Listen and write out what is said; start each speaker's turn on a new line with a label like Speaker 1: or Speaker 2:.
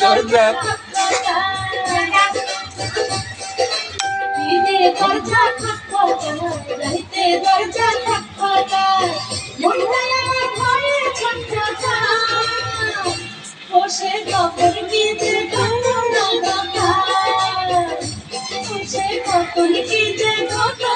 Speaker 1: দরজা
Speaker 2: দরজা রাইতে দরজা খটখটায় মনটাই আমার ঘরে ছটফটায় বসে কখন কি যে ঘটনা ঘটায় বসে কখন কি যে ঘটনা